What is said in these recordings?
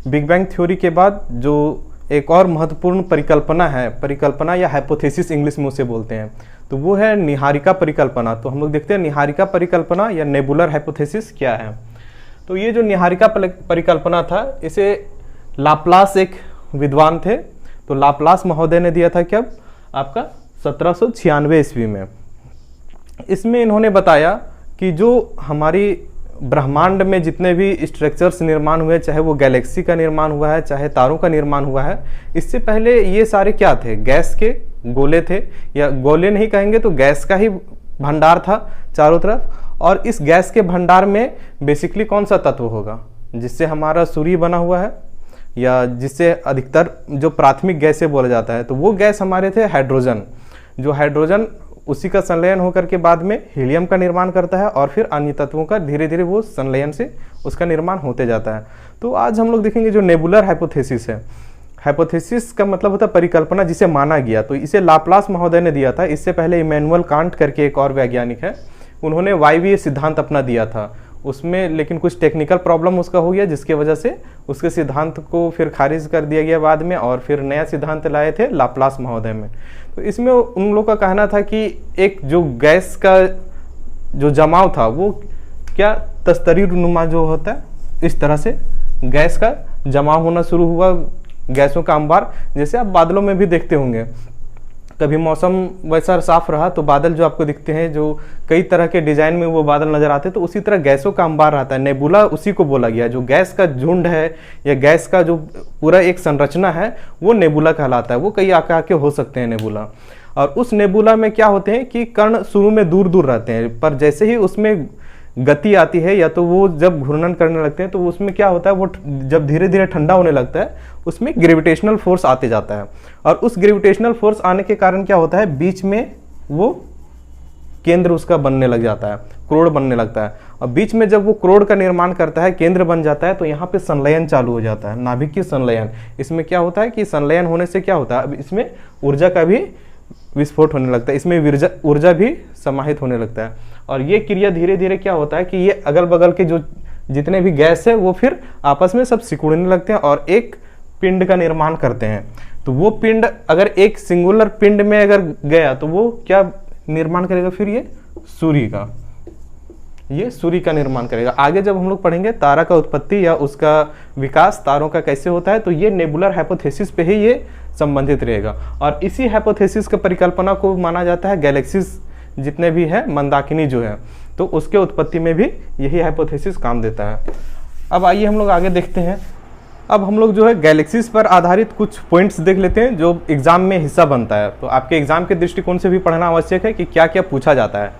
Big bang theory के बाद जो एक और महत्वपूर्ण परिकल्पना या हाइपोथेसिस इंग्लिश में उसे बोलते हैं, तो वो है निहारिका परिकल्पना। तो हम लोग देखते हैं निहारिका परिकल्पना या नेबुलर हाइपोथेसिस क्या है। तो ये जो निहारिका परिकल्पना था, इसे लाप्लास एक विद्वान थे, तो लाप्लास महोदय ने दिया था कब, आपका 1796 ईस्वी में। इसमें इन्होंने बताया कि जो हमारी ब्रह्मांड में जितने भी स्ट्रक्चर्स निर्माण हुए, चाहे वो गैलेक्सी का निर्माण हुआ है, चाहे तारों का निर्माण हुआ है, इससे पहले ये सारे क्या थे, गैस के गोले थे, या गोले नहीं कहेंगे तो गैस का ही भंडार था चारों तरफ। और इस गैस के भंडार में बेसिकली कौन सा तत्व होगा जिससे हमारा सूर्य बना हुआ है, या जिससे अधिकतर जो प्राथमिक गैसें बोला जाता है, तो वो गैस हमारे थे हाइड्रोजन। जो हाइड्रोजन उसी का संलयन होकर के बाद में हीलियम का निर्माण करता है, और फिर अन्य तत्वों का धीरे धीरे वो संलयन से उसका निर्माण होते जाता है। तो आज हम लोग देखेंगे जो नेबुलर हाइपोथेसिस है, हाइपोथेसिस का मतलब होता है परिकल्पना जिसे माना गया, तो इसे लाप्लास महोदय ने दिया था। इससे पहले इमैनुअल कांट करके एक और वैज्ञानिक है, उन्होंने वायवीय सिद्धांत अपना दिया था उसमें, लेकिन कुछ टेक्निकल प्रॉब्लम उसका हो गया, जिसके वजह से उसके सिद्धांत को फिर खारिज कर दिया गया बाद में, और फिर नया सिद्धांत लाए थे लाप्लास महोदय में। तो इसमें उन लोगों का कहना था कि एक जो गैस का जो जमाव था वो क्या तस्तरी नुमा जो होता है, इस तरह से गैस का जमाव होना शुरू हुआ, गैसों का अंबार, जैसे आप बादलों में भी देखते होंगे, कभी मौसम वैसा साफ रहा तो बादल जो आपको दिखते हैं, जो कई तरह के डिजाइन में वो बादल नजर आते हैं, तो उसी तरह गैसों का अंबार रहता है। नेबुला उसी को बोला गया, जो गैस का झुंड है या गैस का जो पूरा एक संरचना है वो नेबुला कहलाता है। वो कई आकार के हो सकते हैं नेबुला, और उस नेबुला में क्या होते हैं कि कण शुरू में दूर दूर रहते हैं, पर जैसे ही उसमें गति आती है या तो वो जब घूर्णन करने लगते हैं, तो उसमें क्या होता है, वो जब धीरे धीरे ठंडा होने लगता है, उसमें ग्रेविटेशनल फोर्स आते जाता है, और उस ग्रेविटेशनल फोर्स आने के कारण क्या होता है, बीच में वो केंद्र उसका बनने लग जाता है, क्रोड़ बनने लगता है, और बीच में जब वो क्रोड़ का निर्माण करता है, केंद्र बन जाता है, तो यहाँ पे संलयन चालू हो जाता है, नाभिकीय संलयन। इसमें क्या होता है कि संलयन होने से क्या होता है, अब इसमें ऊर्जा का भी विस्फोट होने लगता है, इसमें ऊर्जा भी समाहित होने लगता है, और ये क्रिया धीरे धीरे क्या होता है कि ये अगल बगल के जो जितने भी गैस है वो फिर आपस में सब सिकुड़ने लगते हैं और एक पिंड का निर्माण करते हैं। तो वो पिंड अगर एक सिंगुलर पिंड में अगर गया तो वो क्या निर्माण करेगा, फिर ये सूर्य का निर्माण करेगा। आगे जब हम लोग पढ़ेंगे तारा का उत्पत्ति या उसका विकास, तारों का कैसे होता है, तो ये नेबुलर हाइपोथेसिस पे ही ये संबंधित रहेगा। और इसी हाइपोथेसिस का परिकल्पना को माना जाता है गैलेक्सीज जितने भी है, मंदाकिनी जो है, तो उसके उत्पत्ति में भी यही हाइपोथेसिस काम देता है। अब आइए हम लोग आगे देखते हैं। अब हम लोग जो है गैलेक्सीज पर आधारित कुछ पॉइंट्स देख लेते हैं जो एग्जाम में हिस्सा बनता है। तो आपके एग्जाम के दृष्टिकोण से भी पढ़ना आवश्यक है कि क्या क्या पूछा जाता है।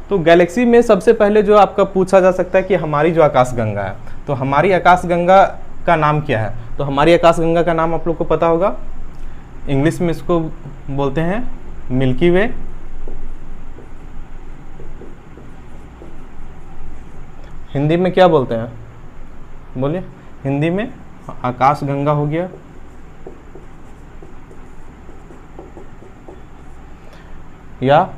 तो गैलेक्सी में सबसे पहले जो आपका पूछा जा सकता है कि हमारी जो आकाशगंगा है, तो हमारी आकाशगंगा का नाम क्या है। तो हमारी आकाशगंगा का नाम आप लोग को पता होगा, इंग्लिश में इसको बोलते हैं मिल्की वे, हिंदी में क्या बोलते हैं, बोलिए। हिंदी में आकाशगंगा हो गया, या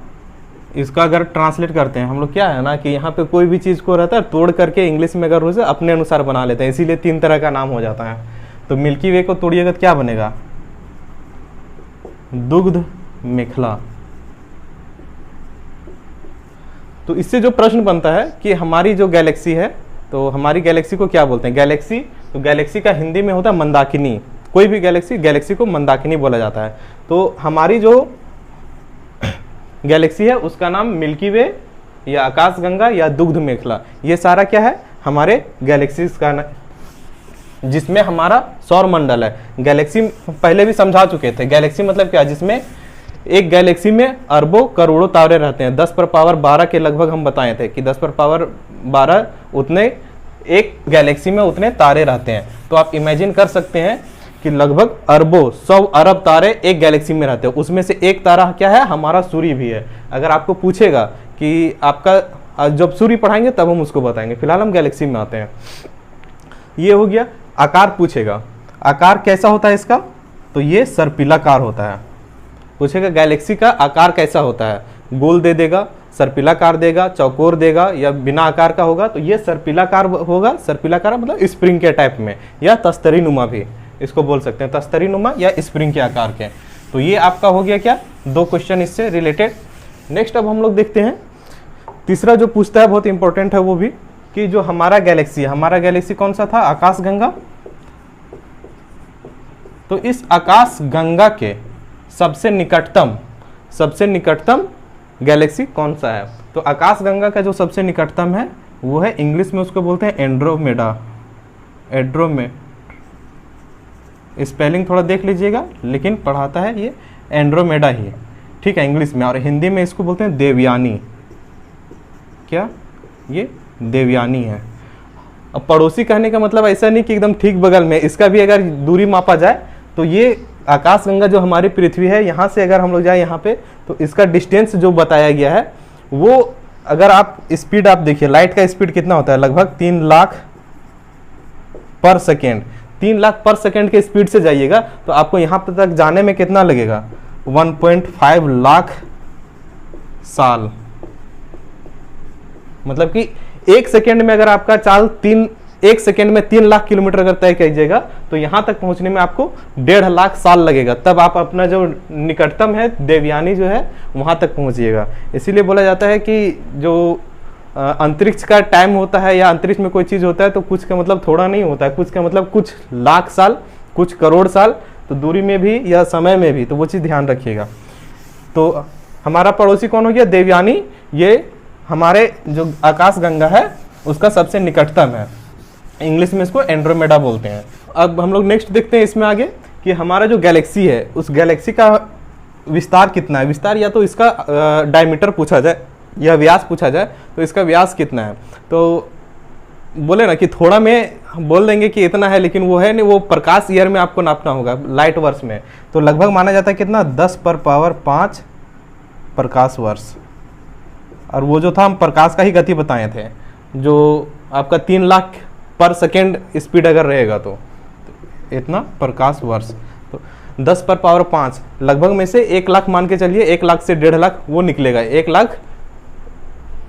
इसका अगर ट्रांसलेट करते हैं हम लोग, क्या है ना कि यहाँ पे कोई भी चीज़ को रहता है तोड़ करके इंग्लिश में अगर उसे अपने अनुसार बना लेते हैं, इसीलिए 3 तरह का नाम हो जाता है। तो मिल्की वे को तोड़िएगा तो क्या बनेगा, दुग्ध मेखला। तो इससे जो प्रश्न बनता है कि हमारी जो गैलेक्सी है, तो हमारी गैलेक्सी को क्या बोलते हैं, गैलेक्सी, तो गैलेक्सी का हिंदी में होता है मंदाकिनी। कोई भी गैलेक्सी को मंदाकिनी बोला जाता है। तो हमारी जो गैलेक्सी है उसका नाम मिल्की वे या आकाशगंगा या दुग्ध मेखला, ये सारा क्या है हमारे गैलेक्सीज का, जिसमें हमारा सौर मंडल है। गैलेक्सी पहले भी समझा चुके थे, गैलेक्सी मतलब क्या, जिसमें एक गैलेक्सी में अरबों करोड़ों तारे रहते हैं। 10 पर पावर 12 के लगभग हम बताए थे कि 10 पर पावर 12 उतने एक गैलेक्सी में उतने तारे रहते हैं। तो आप इमेजिन कर सकते हैं कि लगभग अरबों 100 अरब तारे एक गैलेक्सी में रहते हैं। उसमें से एक तारा क्या है, हमारा सूर्य भी है। अगर आपको पूछेगा कि आपका, जब सूर्य पढ़ाएंगे तब हम उसको बताएंगे, फिलहाल हम गैलेक्सी में आते हैं। ये हो गया। आकार पूछेगा, आकार कैसा होता है इसका, तो ये सर्पिलाकार होता है। पूछेगा गैलेक्सी का आकार कैसा होता है, गोल दे देगा, सर्पिलाकार देगा, चौकोर देगा या बिना आकार का होगा। तो ये सर्पिलाकार होगा, सर्पिलाकार मतलब स्प्रिंग के टाइप में, या तस्तरी नुमा भी इसको बोल सकते हैं, तस्तरी नुमा या स्प्रिंग के आकार के। तो ये आपका हो गया क्या, 2 क्वेश्चन इससे रिलेटेड। नेक्स्ट अब हम लोग देखते हैं तीसरा जो पूछता है, बहुत इंपॉर्टेंट है वो भी, कि जो हमारा गैलेक्सी कौन सा था, आकाशगंगा। तो इस आकाशगंगा के सबसे निकटतम गैलेक्सी कौन सा है। तो आकाशगंगा का जो सबसे निकटतम है वो है, इंग्लिश में उसको बोलते हैं एंड्रोमेडा। स्पेलिंग थोड़ा देख लीजिएगा, लेकिन पढ़ाता है ये एंड्रोमेडा ही, ठीक है, इंग्लिश में। और हिंदी में इसको बोलते हैं देवयानी। क्या ये देवयानी है। अब पड़ोसी कहने का मतलब ऐसा नहीं कि एकदम ठीक बगल में, इसका भी अगर दूरी मापा जाए तो ये आकाशगंगा जो हमारी पृथ्वी है, यहाँ से अगर हम लोग जाए यहाँ पे, तो इसका डिस्टेंस जो बताया गया है वो, अगर आप स्पीड आप देखिए, लाइट का स्पीड कितना होता है, लगभग 3 लाख पर सेकेंड। 3 लाख पर सेकेंड के स्पीड से जाइएगा तो आपको यहाँ पे तक जाने में कितना लगेगा, 1.5 लाख साल। मतलब कि 1 सेकेंड में अगर आपका चाल 1 सेकेंड में 3 लाख किलोमीटर अगर तय कीजिएगा तो यहाँ तक पहुँचने में आपको 1.5 लाख साल लगेगा, तब आप अपना जो निकटतम है देवयानी जो है वहाँ तक पहुँचिएगा। इसीलिए बोला जाता है कि जो अंतरिक्ष का टाइम होता है या अंतरिक्ष में कोई चीज़ होता है तो कुछ का मतलब थोड़ा नहीं होता है, कुछ का मतलब कुछ लाख साल, कुछ करोड़ साल। तो दूरी में भी या समय में भी, तो वो चीज़ ध्यान रखिएगा। तो हमारा पड़ोसी कौन हो गया, देवयानी। ये हमारे जो आकाशगंगा है उसका सबसे निकटतम है, इंग्लिश में इसको एंड्रोमेडा बोलते हैं। अब हम लोग नेक्स्ट देखते हैं इसमें आगे कि हमारा जो गैलेक्सी है उस गैलेक्सी का विस्तार कितना है। विस्तार या तो इसका डायमीटर पूछा जाए या व्यास पूछा जाए तो इसका व्यास कितना है। तो बोले ना कि थोड़ा में बोल देंगे कि इतना है, लेकिन वो है नहीं, वो प्रकाश ईयर में आपको नापना होगा, लाइट वर्ष में। तो लगभग माना जाता है कितना, 10⁵ प्रकाश वर्ष। और वो जो था हम प्रकाश का ही गति बताए थे, जो आपका 3 लाख पर सेकेंड स्पीड अगर रहेगा तो इतना प्रकाश वर्ष। तो 10⁵ लगभग में से 1 लाख मान के चलिए, 1 लाख से 1.5 लाख वो निकलेगा।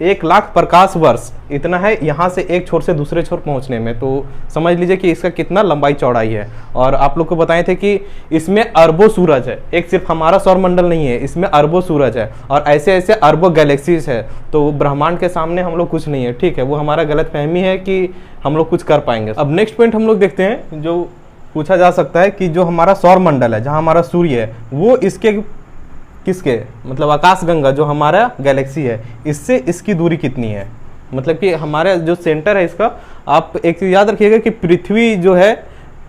1 लाख प्रकाश वर्ष इतना है यहाँ से एक छोर से दूसरे छोर पहुँचने में। तो समझ लीजिए कि इसका कितना लंबाई चौड़ाई है। और आप लोग को बताए थे कि इसमें अरबों सूरज है, एक सिर्फ हमारा सौरमंडल नहीं है, इसमें अरबों सूरज है और ऐसे ऐसे अरबों गैलेक्सीज है। तो ब्रह्मांड के सामने हम लोग कुछ नहीं है, ठीक है। वो हमारा गलतफहमी है कि हम लोग कुछ कर पाएंगे। अब नेक्स्ट पॉइंट हम लोग देखते हैं, जो पूछा जा सकता है कि जो हमारा सौरमंडल है, जहाँ हमारा सूर्य है, वो इसके किसके मतलब आकाशगंगा जो हमारा गैलेक्सी है, इससे इसकी दूरी कितनी है। मतलब कि हमारे जो सेंटर है इसका, आप एक चीज याद रखिएगा कि पृथ्वी जो है,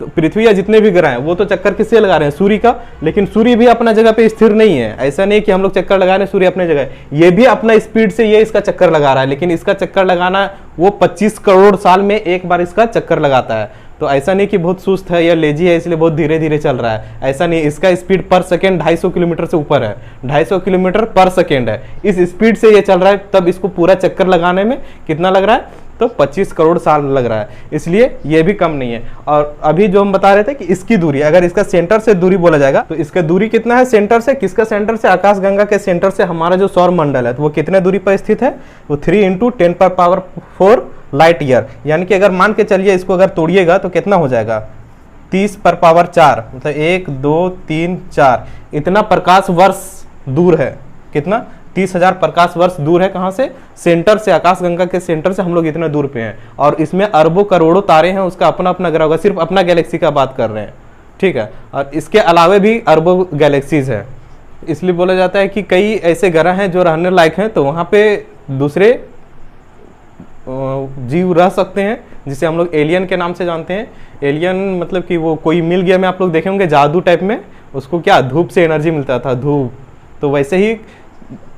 तो पृथ्वी या जितने भी ग्रह हैं वो तो चक्कर किससे लगा रहे हैं, सूर्य का। लेकिन सूर्य भी अपना जगह पे स्थिर नहीं है। ऐसा नहीं कि हम लोग चक्कर लगा रहे हैं, सूर्य अपने जगह है, ये भी अपना स्पीड से ये इसका चक्कर लगा रहा है। लेकिन इसका चक्कर लगाना वो 25 करोड़ साल में एक बार इसका चक्कर लगाता है। तो ऐसा नहीं कि बहुत सुस्त है या लेजी है इसलिए बहुत धीरे धीरे चल रहा है, ऐसा नहीं। इसका स्पीड पर सेकेंड 250 किलोमीटर से ऊपर है, 250 किलोमीटर पर सेकेंड है। इस स्पीड से ये चल रहा है, तब इसको पूरा चक्कर लगाने में कितना लग रहा है, तो 25 करोड़ साल लग रहा है। इसलिए ये भी कम नहीं है। और अभी जो हम बता रहे थे कि इसकी दूरी, अगर इसका सेंटर से दूरी बोला जाएगा तो इसका दूरी कितना है सेंटर से, किसका सेंटर से, आकाशगंगा के सेंटर से हमारा जो सौर मंडल है, तो वो कितने दूरी पर स्थित है, वो 3 × 10⁴ लाइट ईयर। यानी कि अगर मान के चलिए इसको अगर तोड़िएगा तो कितना हो जाएगा, 30⁴, मतलब 1 2 3 4 इतना प्रकाश वर्ष दूर है। कितना, 30,000 प्रकाश वर्ष दूर है। कहाँ से, सेंटर से, आकाशगंगा के सेंटर से हम लोग इतना दूर पे हैं। और इसमें अरबों करोड़ों तारे हैं, उसका अपना अपना ग्रह होगा। सिर्फ अपना गैलेक्सी का बात कर रहे हैं, ठीक है। और इसके अलावा भी अरबों गैलेक्सीज है। इसलिए बोला जाता है कि कई ऐसे ग्रह हैं जो रहने लायक हैं, तो वहाँ पे दूसरे जीव रह सकते हैं, जिसे हम लोग एलियन के नाम से जानते हैं। एलियन मतलब कि वो कोई मिल गया में आप लोग देखे होंगे जादू टाइप में, उसको क्या धूप से एनर्जी मिलता था, धूप। तो वैसे ही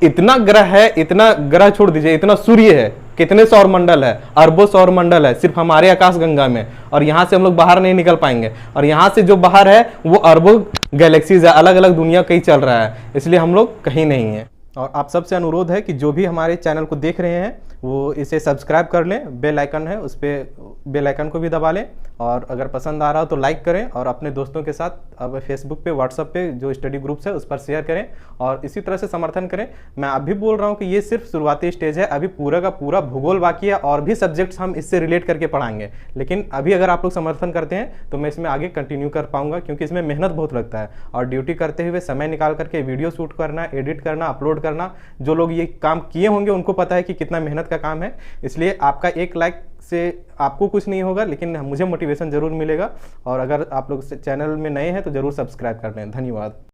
इतना ग्रह है, इतना ग्रह छोड़ दीजिए, इतना सूर्य है, कितने सौर मंडल है, अरबों सौर मंडल है सिर्फ हमारे आकाशगंगा में। और यहाँ से हम लोग बाहर नहीं निकल पाएंगे। और यहाँ से जो बाहर है वो अरबों गैलेक्सीज है, अलग अलग दुनिया कहीं चल रहा है। इसलिए हम लोग कहीं नहीं है। और आप सबसे अनुरोध है कि जो भी हमारे चैनल को देख रहे हैं वो इसे सब्सक्राइब कर लें, बेल आइकन है उस पर बेल आइकन को भी दबा लें, और अगर पसंद आ रहा हो तो लाइक करें और अपने दोस्तों के साथ अब फेसबुक पे, व्हाट्सएप पे जो स्टडी ग्रुप्स है उस पर शेयर करें और इसी तरह से समर्थन करें। मैं अभी बोल रहा हूँ कि ये सिर्फ शुरुआती स्टेज है, अभी पूरा का पूरा भूगोल बाकी है और भी सब्जेक्ट्स हम इससे रिलेट करके पढ़ाएंगे, लेकिन अभी अगर आप लोग समर्थन करते हैं तो मैं इसमें आगे कंटिन्यू कर पाऊंगा, क्योंकि इसमें मेहनत बहुत लगता है और ड्यूटी करते हुए समय निकाल करके वीडियो शूट करना, एडिट करना, अपलोड करना, जो लोग ये काम किए होंगे उनको पता है कि कितना मेहनत का काम है। इसलिए आपका एक लाइक से आपको कुछ नहीं होगा, लेकिन मुझे मोटिवेशन जरूर मिलेगा। और अगर आप लोग चैनल में नए हैं तो जरूर सब्सक्राइब कर लें। धन्यवाद।